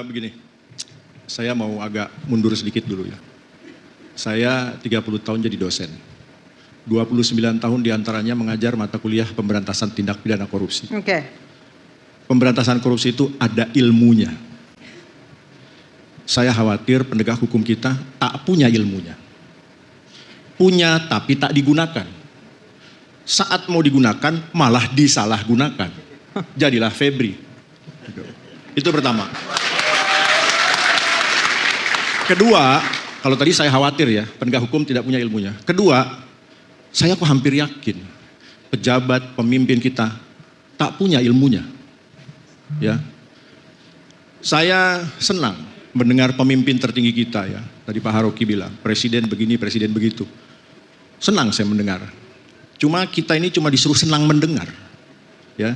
Begini, saya mau agak mundur sedikit dulu ya. Saya 30 tahun jadi dosen. 29 tahun diantaranya mengajar mata kuliah pemberantasan tindak pidana korupsi. Oke. Pemberantasan korupsi itu ada ilmunya. Saya khawatir penegak hukum kita tak punya ilmunya. Punya tapi tak digunakan. Saat mau digunakan malah disalahgunakan. Jadilah Febri. Itu pertama. Kedua, kalau tadi saya khawatir ya, penegak hukum tidak punya ilmunya. Kedua, saya kok hampir yakin pejabat, pemimpin kita tak punya ilmunya. Ya, saya senang mendengar pemimpin tertinggi kita ya. Tadi Pak Haroki bilang, presiden begini, presiden begitu. Senang saya mendengar. Cuma kita ini cuma disuruh senang mendengar. Ya,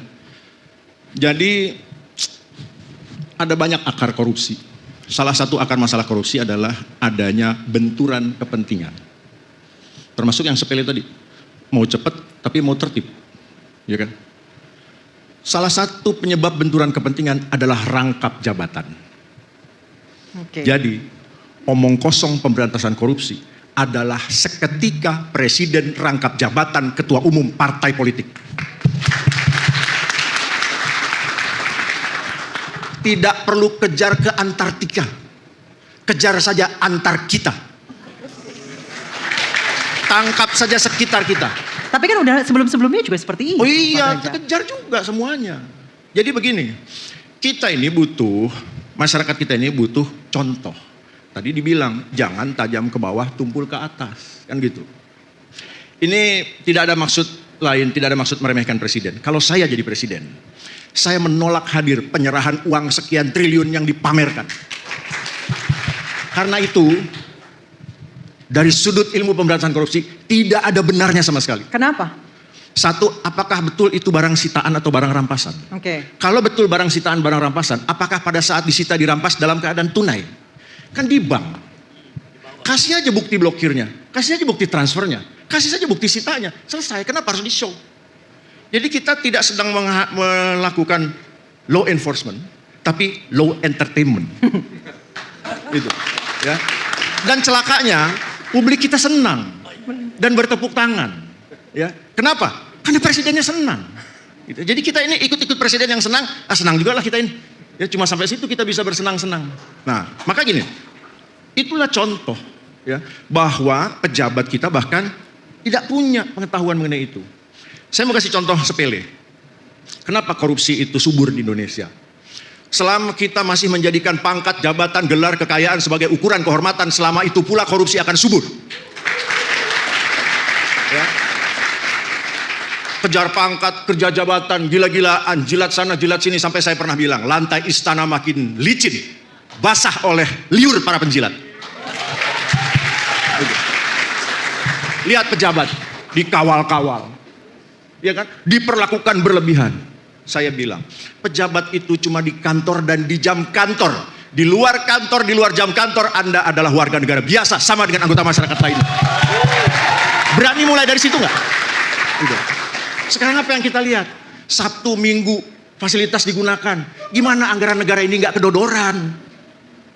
jadi ada banyak akar korupsi. Salah satu akar masalah korupsi adalah adanya benturan kepentingan. Termasuk yang sepele tadi, mau cepat tapi mau tertib, ya kan? Salah satu penyebab benturan kepentingan adalah rangkap jabatan. Oke. Jadi, omong kosong pemberantasan korupsi adalah seketika presiden rangkap jabatan ketua umum partai politik. Tidak perlu kejar ke Antartika, kejar saja antar kita. Tangkap saja sekitar kita. Tapi kan udah sebelum-sebelumnya juga seperti ini. Oh iya, Pak Ganjar. kejar juga semuanya. Jadi begini, kita ini butuh, masyarakat kita ini butuh contoh. Tadi dibilang, jangan tajam ke bawah, tumpul ke atas. Kan gitu. Ini tidak ada maksud lain, tidak ada maksud meremehkan presiden. Kalau saya jadi presiden, saya menolak hadir penyerahan uang sekian triliun yang dipamerkan. Karena itu, dari sudut ilmu pemberantasan korupsi, tidak ada benarnya sama sekali. Kenapa? Satu, apakah betul itu barang sitaan atau barang rampasan? Oke. Kalau betul barang sitaan, barang rampasan, apakah pada saat disita dirampas dalam keadaan tunai? Kan di bank. Kasih aja bukti blokirnya, kasih aja bukti transfernya, kasih saja bukti sitanya. Selesai, kenapa harus di-show? Jadi kita tidak sedang melakukan law enforcement, tapi law entertainment. Itu, ya. Dan celakanya, publik kita senang dan bertepuk tangan. Ya, kenapa? Karena presidennya senang. Gitu. Jadi kita ini ikut-ikut presiden yang senang, senang juga lah kita ini. Ya, cuma sampai situ kita bisa bersenang-senang. Nah, maka gini, itulah contoh, ya, bahwa pejabat kita bahkan tidak punya pengetahuan mengenai itu. Saya mau kasih contoh sepele. Kenapa korupsi itu subur di Indonesia? Selama kita masih menjadikan pangkat, jabatan, gelar, kekayaan sebagai ukuran kehormatan, selama itu pula korupsi akan subur. Ya. Kejar pangkat, kerja jabatan, gila-gilaan, jilat sana, jilat sini, sampai saya pernah bilang, lantai istana makin licin, basah oleh liur para penjilat. Lihat pejabat, dikawal-kawal. Ya kan, diperlakukan berlebihan. Saya bilang, pejabat itu cuma di kantor dan di jam kantor. Di luar kantor, di luar jam kantor, Anda adalah warga negara biasa, sama dengan anggota masyarakat lainnya. Berani mulai dari situ nggak? Udah. Sekarang apa yang kita lihat? Sabtu, Minggu, fasilitas digunakan. Gimana anggaran negara ini nggak kedodoran?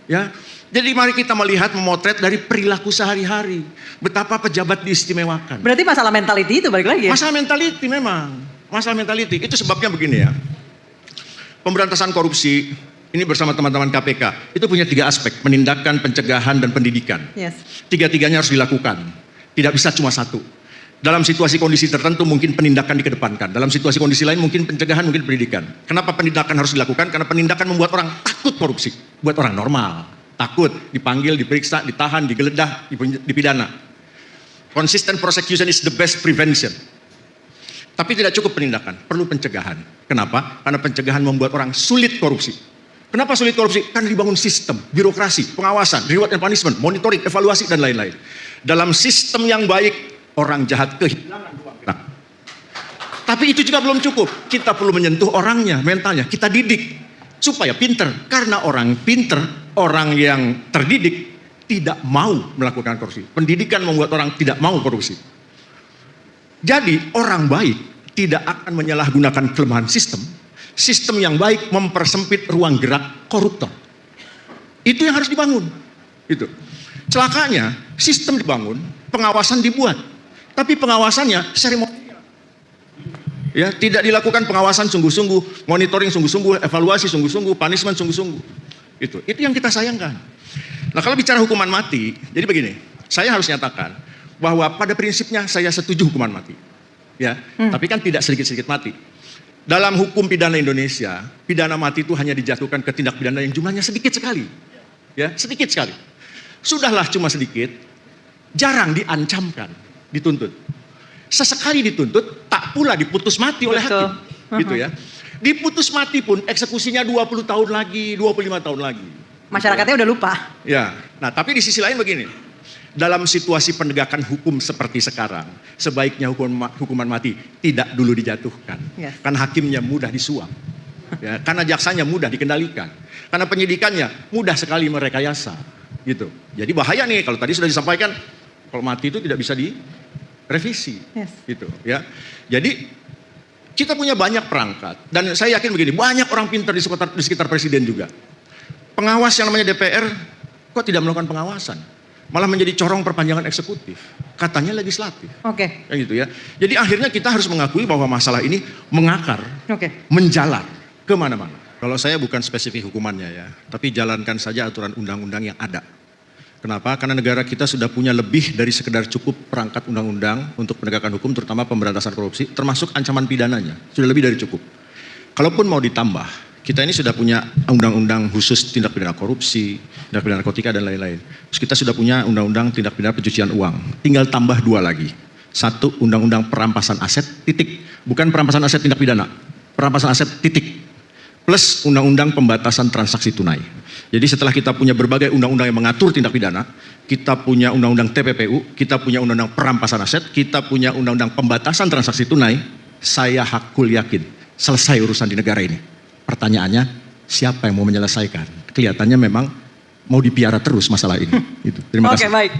Ya. Jadi mari kita melihat, memotret dari perilaku sehari-hari. Betapa pejabat diistimewakan. Berarti masalah mentality itu balik lagi ya? Masalah mentality memang. Masalah mentality. Itu sebabnya begini ya. Pemberantasan korupsi, ini bersama teman-teman KPK, itu punya 3 aspek. Penindakan, pencegahan, dan pendidikan. Yes. Tiga-tiganya harus dilakukan. Tidak bisa cuma satu. Dalam situasi kondisi tertentu mungkin penindakan dikedepankan. Dalam situasi kondisi lain mungkin pencegahan, mungkin pendidikan. Kenapa penindakan harus dilakukan? Karena penindakan membuat orang takut korupsi. Buat orang normal. Takut, dipanggil, diperiksa, ditahan, digeledah, dipidana. Consistent prosecution is the best prevention. Tapi tidak cukup penindakan, perlu pencegahan. Kenapa? Karena pencegahan membuat orang sulit korupsi. Kenapa sulit korupsi? Karena dibangun sistem, birokrasi, pengawasan, reward and punishment, monitoring, evaluasi, dan lain-lain. Dalam sistem yang baik, orang jahat kehilangan ruang gerak. Tapi itu juga belum cukup. Kita perlu menyentuh orangnya, mentalnya. Kita didik supaya pinter. Karena orang pinter, orang yang terdidik tidak mau melakukan korupsi. Pendidikan membuat orang tidak mau korupsi. Jadi orang baik tidak akan menyalahgunakan kelemahan sistem. Sistem yang baik mempersempit ruang gerak koruptor. Itu yang harus dibangun. Itu. Celakanya, sistem dibangun, pengawasan dibuat. Tapi pengawasannya seremonial. Ya, tidak dilakukan pengawasan sungguh-sungguh, monitoring sungguh-sungguh, evaluasi sungguh-sungguh, punishment sungguh-sungguh. Itu yang kita sayangkan. Nah, kalau bicara hukuman mati, jadi begini, saya harus nyatakan bahwa pada prinsipnya saya setuju hukuman mati. Ya, tapi kan tidak sedikit-sedikit mati. Dalam hukum pidana Indonesia, pidana mati itu hanya dijatuhkan ke tindak pidana yang jumlahnya sedikit sekali. Ya, sedikit sekali. Sudahlah cuma sedikit, jarang diancamkan, dituntut. Sesekali dituntut, tak pula diputus mati oleh hakim. Gitu ya. Diputus mati pun eksekusinya 20 tahun lagi, 25 tahun lagi. Masyarakatnya udah lupa. Ya, nah tapi di sisi lain begini. Dalam situasi penegakan hukum seperti sekarang, sebaiknya hukuman mati tidak dulu dijatuhkan. Yes. Karena hakimnya mudah disuap. Ya, karena jaksanya mudah dikendalikan. Karena penyidikannya mudah sekali merekayasa. Gitu. Jadi bahaya nih kalau tadi sudah disampaikan, kalau mati itu tidak bisa direvisi. Yes. Gitu ya. Jadi kita punya banyak perangkat. Dan saya yakin begini, banyak orang pintar di sekitar presiden juga. Pengawas yang namanya DPR kok tidak melakukan pengawasan, malah menjadi corong perpanjangan eksekutif, katanya legislatif. Oke. Kayak gitu ya. Jadi akhirnya kita harus mengakui bahwa masalah ini mengakar, menjalar kemana-mana. Kalau saya bukan spesifik hukumannya ya, tapi jalankan saja aturan undang-undang yang ada. Kenapa? Karena negara kita sudah punya lebih dari sekedar cukup perangkat undang-undang untuk penegakan hukum, terutama pemberantasan korupsi, termasuk ancaman pidananya. Sudah lebih dari cukup. Kalaupun mau ditambah, kita ini sudah punya undang-undang khusus tindak pidana korupsi, tindak pidana narkotika dan lain-lain. Terus kita sudah punya undang-undang tindak pidana pencucian uang. Tinggal tambah 2 lagi. 1, undang-undang perampasan aset, titik. Bukan perampasan aset tindak pidana. Perampasan aset, titik. Plus undang-undang pembatasan transaksi tunai. Jadi setelah kita punya berbagai undang-undang yang mengatur tindak pidana, kita punya undang-undang TPPU, kita punya undang-undang perampasan aset, kita punya undang-undang pembatasan transaksi tunai, saya hakul yakin selesai urusan di negara ini. Pertanyaannya, siapa yang mau menyelesaikan? Kelihatannya memang mau dipiara terus masalah ini. Terima kasih. Oke, baik.